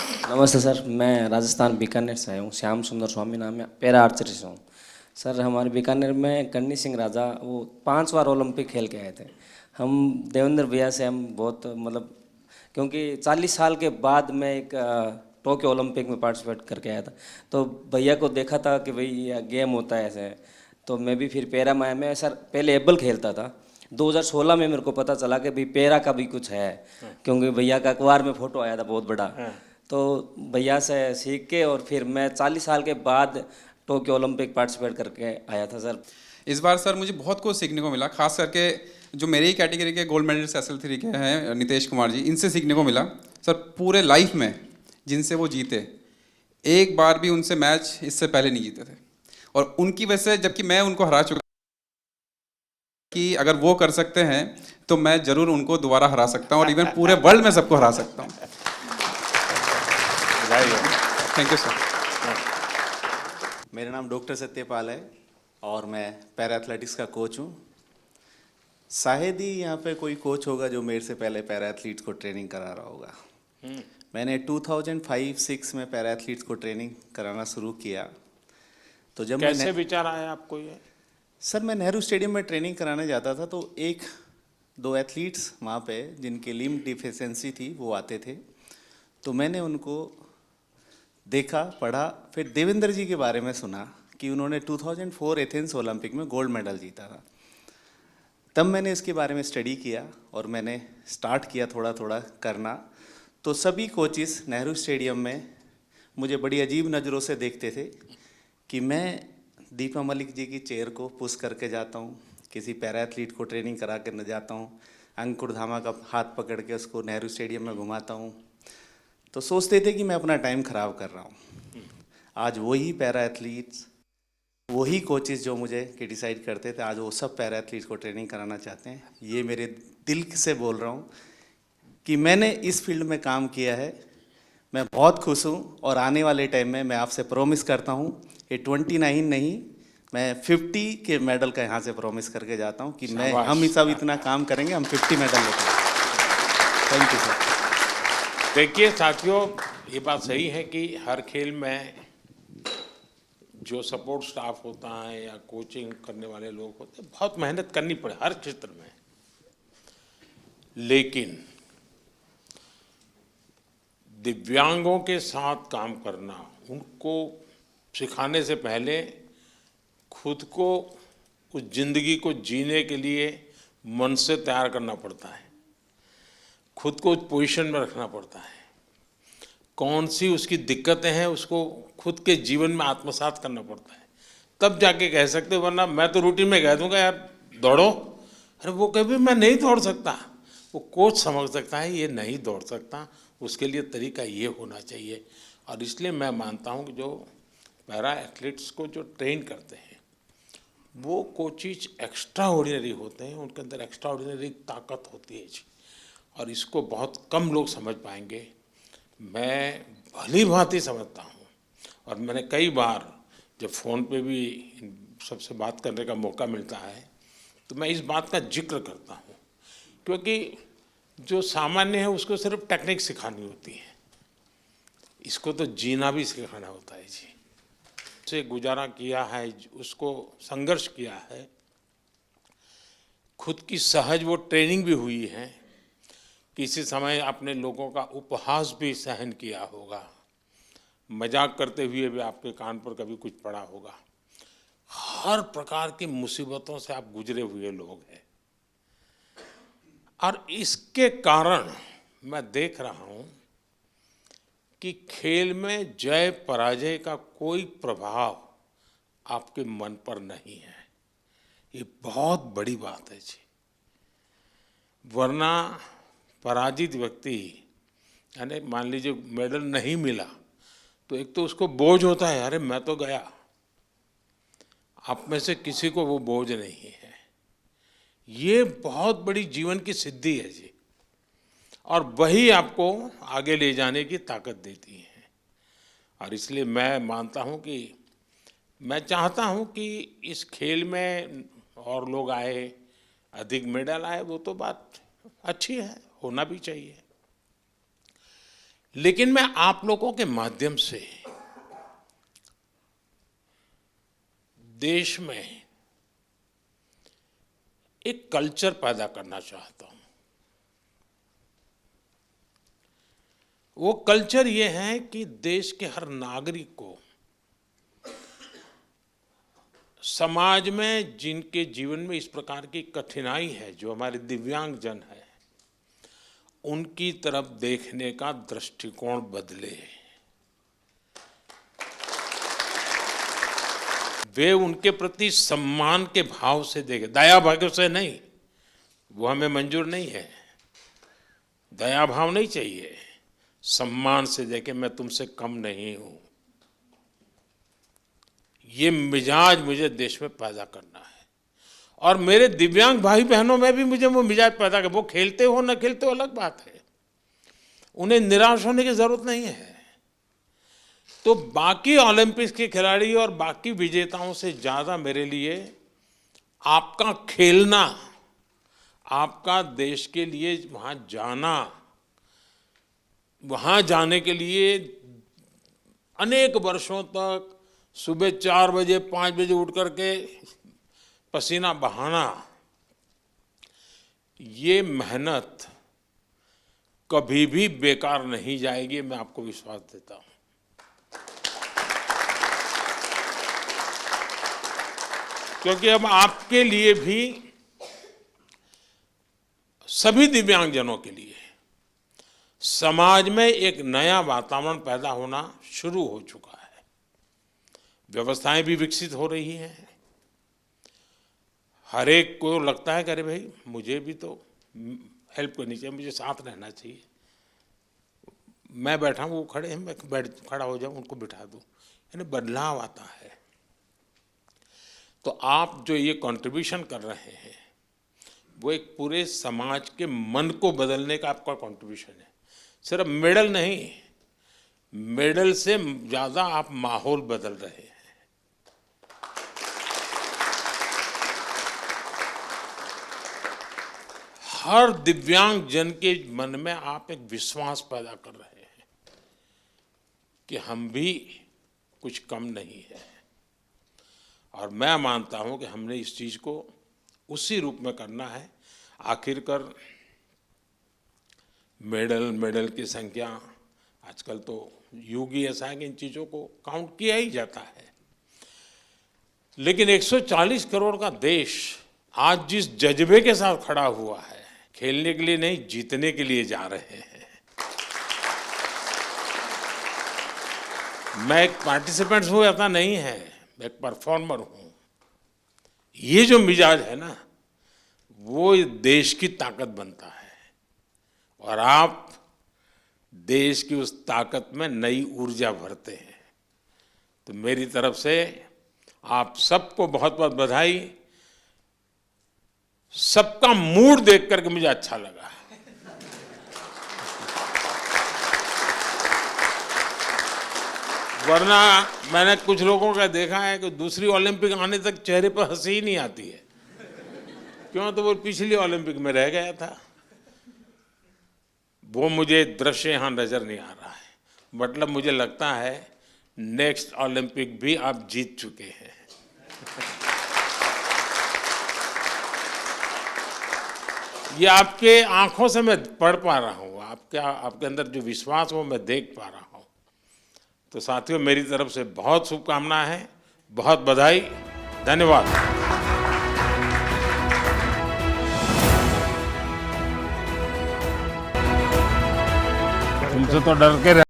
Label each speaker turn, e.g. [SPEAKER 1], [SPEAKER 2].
[SPEAKER 1] नमस्ते सर, मैं राजस्थान बीकानेर से आया हूँ। श्याम सुंदर स्वामी नाम है, पैरा आर्चरी से हूँ। सर हमारे बीकानेर में करनी सिंह राजा वो 5 बार ओलंपिक खेल के आए थे। हम देवेंद्र भैया से हम बहुत मतलब, क्योंकि 40 साल के बाद मैं एक टोक्यो ओलंपिक में पार्टिसिपेट करके आया था। तो भैया को देखा था कि भाई ये गेम होता है ऐसे। तो मैं भी फिर पैरा में मैं सर पहले एबल खेलता था। 2016 में मेरे को पता चला कि भाई पैरा का भी कुछ है, क्योंकि भैया का अखबार में फोटो आया था बहुत बड़ा। तो भैया से सीख के और फिर मैं 40 साल के बाद टोक्यो ओलंपिक पार्टिसिपेट करके आया था सर।
[SPEAKER 2] इस बार सर मुझे बहुत कुछ सीखने को मिला, खास करके जो मेरी ही कैटेगरी के गोल्ड मेडलिस्ट SL3 के हैं नितेश कुमार जी, इनसे सीखने को मिला। सर पूरे लाइफ में जिनसे वो जीते, एक बार भी उनसे मैच इससे पहले नहीं जीते थे। और उनकी वजह से, जबकि मैं उनको हरा चुका, कि अगर वो कर सकते हैं तो मैं जरूर उनको दोबारा हरा सकता हूँ और इवन पूरे वर्ल्ड में सबको हरा सकता हूँ। Thank you sir.
[SPEAKER 3] मेरा नाम डॉक्टर सत्यपाल है और मैं पैरा एथलेटिक्स का कोच हूँ। शायद ही यहाँ पे कोई कोच होगा जो मेरे से पहले पैरा एथलीट्स को ट्रेनिंग करा रहा होगा। मैंने 2005-06 में पैरा एथलीट्स को ट्रेनिंग कराना शुरू किया। तो जब
[SPEAKER 4] कैसे विचार आया आपको ये?
[SPEAKER 3] सर मैं नेहरू स्टेडियम में ट्रेनिंग कराने जाता था, तो एक दो एथलीट्स वहाँ पे जिनके लिम्ब डिफिशेंसी थी वो आते थे। तो मैंने उनको देखा, पढ़ा, फिर देवेंद्र जी के बारे में सुना कि उन्होंने 2004 एथेंस ओलंपिक में गोल्ड मेडल जीता था। तब मैंने इसके बारे में स्टडी किया और मैंने स्टार्ट किया थोड़ा थोड़ा करना। तो सभी कोचिस नेहरू स्टेडियम में मुझे बड़ी अजीब नज़रों से देखते थे कि मैं दीपा मलिक जी की चेयर को पुश करके जाता हूँ, किसी पैरा एथलीट को ट्रेनिंग करा कर न जाता हूँ, अंकुर धामा का हाथ पकड़ के उसको नेहरू स्टेडियम में घुमाता हूँ। तो सोचते थे कि मैं अपना टाइम ख़राब कर रहा हूँ। आज वही पैरा एथलीट्स, वही कोचेस जो मुझे क्रिटिसाइज करते थे, आज वो सब पैरा एथलीट्स को ट्रेनिंग कराना चाहते हैं। ये मेरे दिल से बोल रहा हूँ कि मैंने इस फील्ड में काम किया है, मैं बहुत खुश हूँ। और आने वाले टाइम में मैं आपसे प्रॉमिस करता हूँ, ये 29 नहीं, मैं 50 के मेडल का यहाँ से प्रॉमिस करके जाता हूँ कि हम सब इतना काम करेंगे, हम 50 मेडल लेकर। Thank you sir.
[SPEAKER 4] देखिए साथियों, ये बात सही है कि हर खेल में जो सपोर्ट स्टाफ होता है या कोचिंग करने वाले लोग होते हैं, बहुत मेहनत करनी पड़े हर क्षेत्र में। लेकिन दिव्यांगों के साथ काम करना, उनको सिखाने से पहले खुद को उस जिंदगी को जीने के लिए मन से तैयार करना पड़ता है, खुद को उस पोजीशन में रखना पड़ता है। कौन सी उसकी दिक्कतें हैं उसको खुद के जीवन में आत्मसात करना पड़ता है, तब जाके कह सकते। वरना मैं तो रूटीन में कह दूंगा यार दौड़ो, अरे वो कभी मैं नहीं दौड़ सकता। वो कोच समझ सकता है ये नहीं दौड़ सकता, उसके लिए तरीका ये होना चाहिए। और इसलिए मैं मानता हूँ कि जो पैरा एथलीट्स को जो ट्रेन करते हैं वो कोचिज एक्स्ट्रा ऑर्डिनरी होते हैं, उनके अंदर एक्स्ट्रा ऑर्डिनरी ताकत होती है जी। और इसको बहुत कम लोग समझ पाएंगे। मैं भली भांति समझता हूँ और मैंने कई बार जब फ़ोन पे भी इन सबसे बात करने का मौका मिलता है तो मैं इस बात का जिक्र करता हूँ, क्योंकि जो सामान्य है उसको सिर्फ टेक्निक सिखानी होती है, इसको तो जीना भी सिखाना होता है जी। से गुजारा किया है, उसको संघर्ष किया है, खुद की सहज वो ट्रेनिंग भी हुई है, किसी समय अपने लोगों का उपहास भी सहन किया होगा, मजाक करते हुए भी आपके कान पर कभी कुछ पड़ा होगा। हर प्रकार की मुसीबतों से आप गुजरे हुए लोग हैं और इसके कारण मैं देख रहा हूं कि खेल में जय पराजय का कोई प्रभाव आपके मन पर नहीं है। ये बहुत बड़ी बात है जी। वरना पराजित व्यक्ति, यानी मान लीजिए मेडल नहीं मिला तो एक तो उसको बोझ होता है, अरे मैं तो गया। आप में से किसी को वो बोझ नहीं है। ये बहुत बड़ी जीवन की सिद्धि है जी, और वही आपको आगे ले जाने की ताकत देती है। और इसलिए मैं मानता हूँ कि मैं चाहता हूँ कि इस खेल में और लोग आए, अधिक मेडल आए, वो तो बात अच्छी है, होना भी चाहिए। लेकिन मैं आप लोगों के माध्यम से देश में एक कल्चर पैदा करना चाहता हूं। वो कल्चर ये है कि देश के हर नागरिक को समाज में जिनके जीवन में इस प्रकार की कठिनाई है, जो हमारे दिव्यांग जन है, उनकी तरफ देखने का दृष्टिकोण बदले। वे उनके प्रति सम्मान के भाव से देखें, दया भाव से नहीं, वो हमें मंजूर नहीं है। दया भाव नहीं चाहिए, सम्मान से देखें, मैं तुमसे कम नहीं हूं। ये मिजाज मुझे देश में पैदा करना है, और मेरे दिव्यांग भाई बहनों में भी मुझे वो मिजाज पैदा कर। वो खेलते हो न खेलते हो अलग बात है, उन्हें निराश होने की जरूरत नहीं है। तो बाकी ओलंपिक्स के खिलाड़ी और बाकी विजेताओं से ज्यादा मेरे लिए आपका खेलना, आपका देश के लिए वहां जाना, वहां जाने के लिए अनेक वर्षों तक सुबह 4 बजे 5 बजे उठ करके पसीना बहाना, ये मेहनत कभी भी बेकार नहीं जाएगी, मैं आपको विश्वास देता हूं। क्योंकि अब आपके लिए भी, सभी दिव्यांगजनों के लिए समाज में एक नया वातावरण पैदा होना शुरू हो चुका है। व्यवस्थाएं भी विकसित हो रही हैं। हर एक को लगता है कि अरे भाई मुझे भी तो हेल्प करनी चाहिए, मुझे साथ रहना चाहिए। मैं बैठा हूँ, वो खड़े हैं, मैं खड़ा हो जाऊँ, उनको बिठा दूँ, यानी बदलाव आता है। तो आप जो ये कंट्रीब्यूशन कर रहे हैं, वो एक पूरे समाज के मन को बदलने का आपका कंट्रीब्यूशन है। सिर्फ मेडल नहीं, मेडल से ज़्यादा आप माहौल बदल रहे हैं। हर दिव्यांग जन के मन में आप एक विश्वास पैदा कर रहे हैं कि हम भी कुछ कम नहीं है। और मैं मानता हूं कि हमने इस चीज को उसी रूप में करना है। आखिरकार मेडल की संख्या, आजकल तो युग ही ऐसा है कि इन चीजों को काउंट किया ही जाता है। लेकिन 140 करोड़ का देश आज जिस जज्बे के साथ खड़ा हुआ है, खेलने के लिए नहीं, जीतने के लिए जा रहे हैं। मैं एक पार्टिसिपेंट हूं ऐसा नहीं है, मैं एक परफॉर्मर हूं। ये जो मिजाज है ना, वो देश की ताकत बनता है, और आप देश की उस ताकत में नई ऊर्जा भरते हैं। तो मेरी तरफ से आप सबको बहुत बहुत बधाई। सबका मूड देख करके मुझे अच्छा लगा। वरना मैंने कुछ लोगों का देखा है कि दूसरी ओलंपिक आने तक चेहरे पर हंसी ही नहीं आती है। क्यों? तो वो पिछली ओलंपिक में रह गया था। वो मुझे दृश्य यहाँ नजर नहीं आ रहा है। मतलब मुझे लगता है नेक्स्ट ओलंपिक भी आप जीत चुके हैं। ये आपके आंखों से मैं पढ़ पा रहा हूँ, आपके अंदर जो विश्वास वो मैं देख पा रहा हूँ। तो साथियों, मेरी तरफ से बहुत शुभकामनाएं हैं, बहुत बधाई, धन्यवाद। तुमसे तो डर के